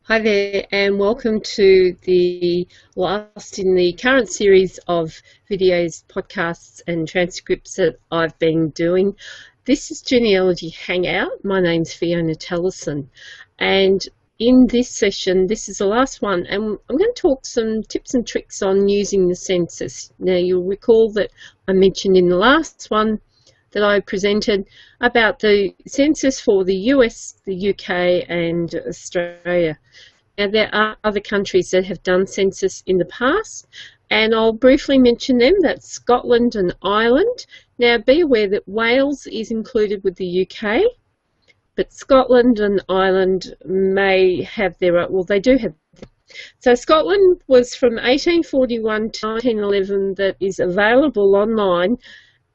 Hi there, and welcome to the last in the current series of videos, podcasts, and transcripts that I've been doing. This is Genealogy Hangout. My name's Fiona Telleson, and in this session, this is the last one, and I'm going to talk some tips and tricks on using the census. Now, you'll recall that I mentioned in the last one that I presented about the census for the US, the UK and Australia. Now, there are other countries that have done census in the past, and I'll briefly mention them. That's Scotland and Ireland. Now, be aware that Wales is included with the UK, but Scotland and Ireland may have their own, well, they do have. So Scotland was from 1841 to 1911, that is available online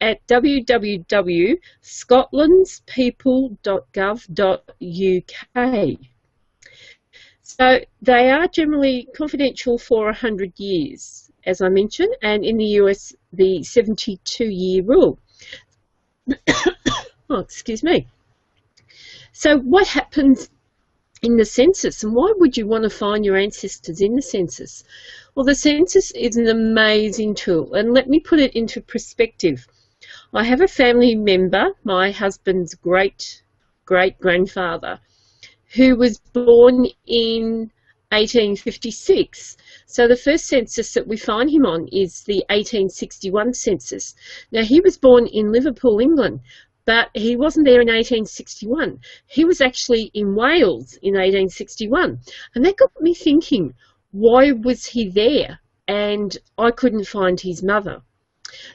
at www.scotlandspeople.gov.uk. So they are generally confidential for 100 years, as I mentioned, and in the US, the 72-year rule. Oh, excuse me. So what happens in the census, and why would you want to find your ancestors in the census? Well, the census is an amazing tool, and let me put it into perspective. I have a family member, my husband's great-great-grandfather, who was born in 1856. So the first census that we find him on is the 1861 census. Now, he was born in Liverpool, England, but he wasn't there in 1861. He was actually in Wales in 1861. And that got me thinking, why was he there? And I couldn't find his mother.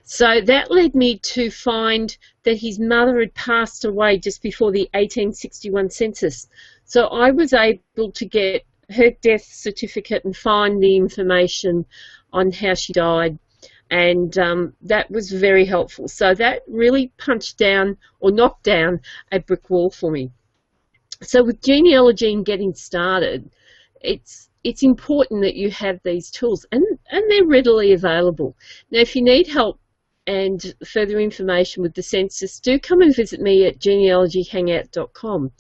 So that led me to find that his mother had passed away just before the 1861 census. So I was able to get her death certificate and find the information on how she died, and that was very helpful. So that really punched down or knocked down a brick wall for me. So with genealogy and getting started, it's important that you have these tools, and they're readily available. Now, if you need help and further information with the census, do come and visit me at genealogyhangout.com.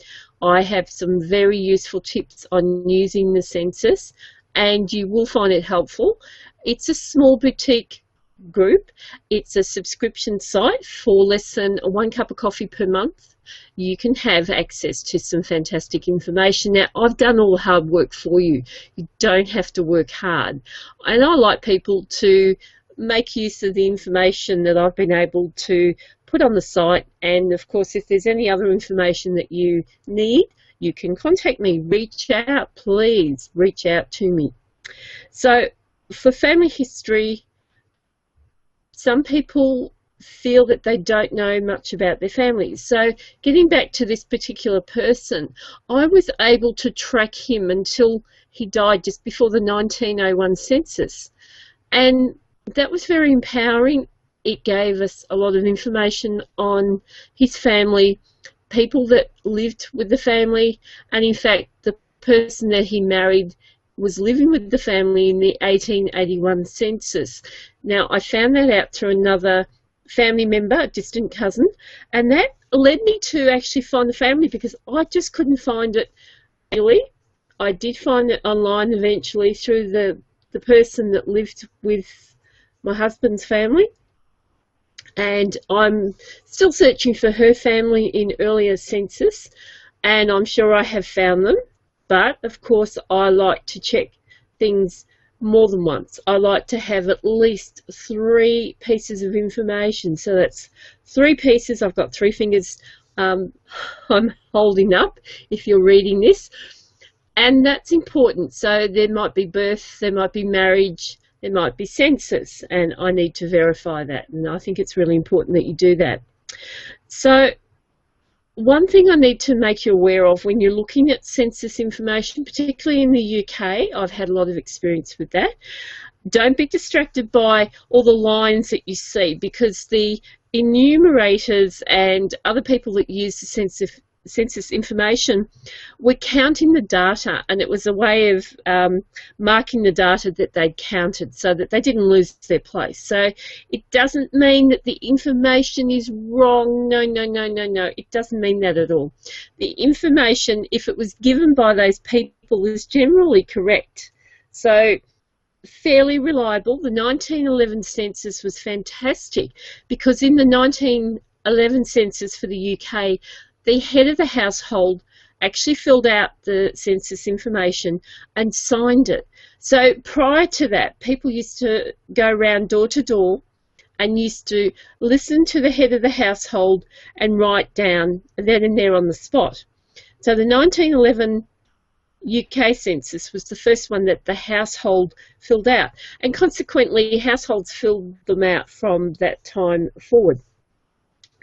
I have some very useful tips on using the census, and you will find it helpful. It's a small boutique group. It's a subscription site. For less than 1 cup of coffee per month, you can have access to some fantastic information. Now, I've done all the hard work for you. You don't have to work hard. And I like people to make use of the information that I've been able to put on the site. And of course, if there's any other information that you need, you can contact me. Reach out, please reach out to me. So for family history, some people feel that they don't know much about their families. So getting back to this particular person, I was able to track him until he died just before the 1901 census. And that was very empowering. It gave us a lot of information on his family, people that lived with the family, and in fact the person that he married was living with the family in the 1881 census. Now, I found that out through another family member, a distant cousin, and that led me to actually find the family, because I just couldn't find it really. I did find it online eventually through the person that lived with my husband's family, and I'm still searching for her family in earlier census, and I'm sure I have found them. But of course, I like to check things more than once. I like to have at least 3 pieces of information. So that's 3 pieces. I've got 3 fingers I'm holding up if you're reading this, and that's important. So there might be birth, there might be marriage, there might be census, and I need to verify that, and I think it's really important that you do that. So one thing I need to make you aware of when you're looking at census information, particularly in the UK, I've had a lot of experience with that, don't be distracted by all the lines that you see, because the enumerators and other people that use the census information were counting the data, and it was a way of marking the data that they'd counted so that they didn't lose their place. So it doesn't mean that the information is wrong. No, no, no, no, no. It doesn't mean that at all. The information, if it was given by those people, is generally correct. So fairly reliable. The 1911 census was fantastic because in the 1911 census for the UK, the head of the household actually filled out the census information and signed it. So prior to that, people used to go around door to door and used to listen to the head of the household and write down then and there on the spot. So the 1911 UK census was the first one that the household filled out, and consequently households filled them out from that time forward.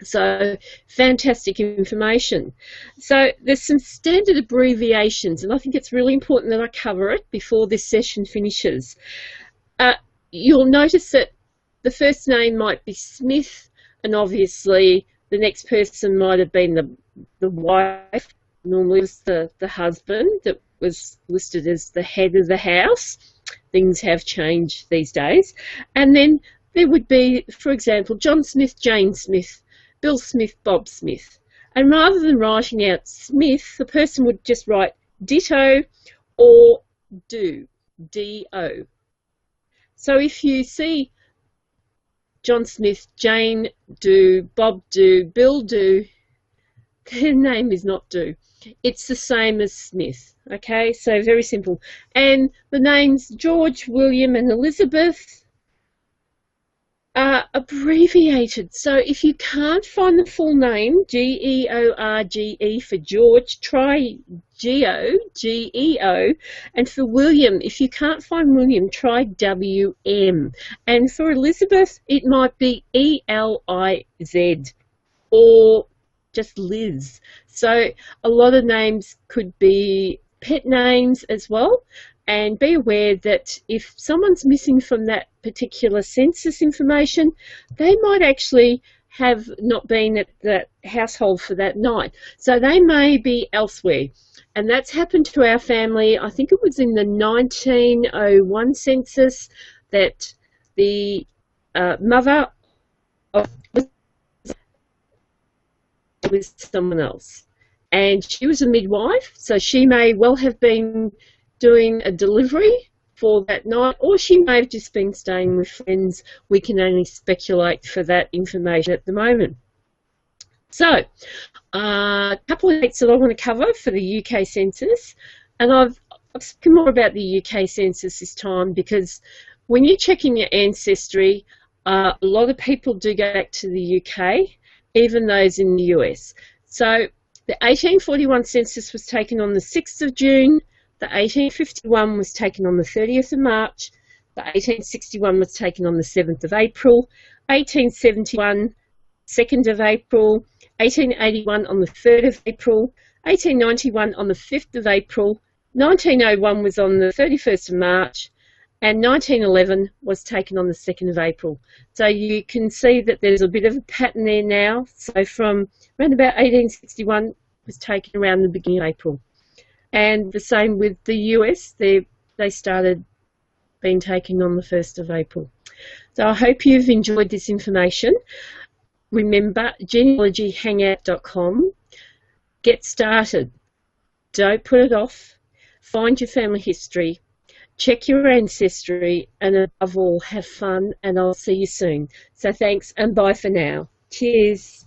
So fantastic information. So there's some standard abbreviations, and I think it's really important that I cover it before this session finishes. You'll notice that the first name might be Smith, and obviously the next person might have been the wife. Normally it was the husband that was listed as the head of the house. Things have changed these days. And then there would be, for example, John Smith, Jane Smith, Bill Smith, Bob Smith. And rather than writing out Smith, the person would just write ditto or do, D-O. So if you see John Smith, Jane do, Bob do, Bill do, their name is not do. It's the same as Smith, okay? So very simple. And the names George, William and Elizabeth are abbreviated. So if you can't find the full name, G-E-O-R-G-E for George, try G-O, G-E-O. And for William, if you can't find William, try W-M. And for Elizabeth, it might be E-L-I-Z or just Liz. So a lot of names could be pet names as well. And be aware that if someone's missing from that particular census information, they might actually have not been at that household for that night. So they may be elsewhere. And that's happened to our family. I think it was in the 1901 census that the mother was someone else. And she was a midwife, so she may well have been doing a delivery for that night, or she may have just been staying with friends. We can only speculate for that information at the moment. So, a couple of dates that I want to cover for the UK census, and I've spoken more about the UK census this time because when you're checking your ancestry, a lot of people do go back to the UK, even those in the US. So, the 1841 census was taken on the 6th of June, the 1851 was taken on the 30th of March, the 1861 was taken on the 7th of April, 1871, 2nd of April, 1881 on the 3rd of April, 1891 on the 5th of April, 1901 was on the 31st of March, and 1911 was taken on the 2nd of April. So you can see that there's a bit of a pattern there now. So from around about 1861 was taken around the beginning of April. And the same with the US, they started being taken on the 1st of April. So I hope you've enjoyed this information. Remember, genealogyhangout.com. Get started. Don't put it off. Find your family history. Check your ancestry, and above all, have fun, and I'll see you soon. So thanks and bye for now. Cheers.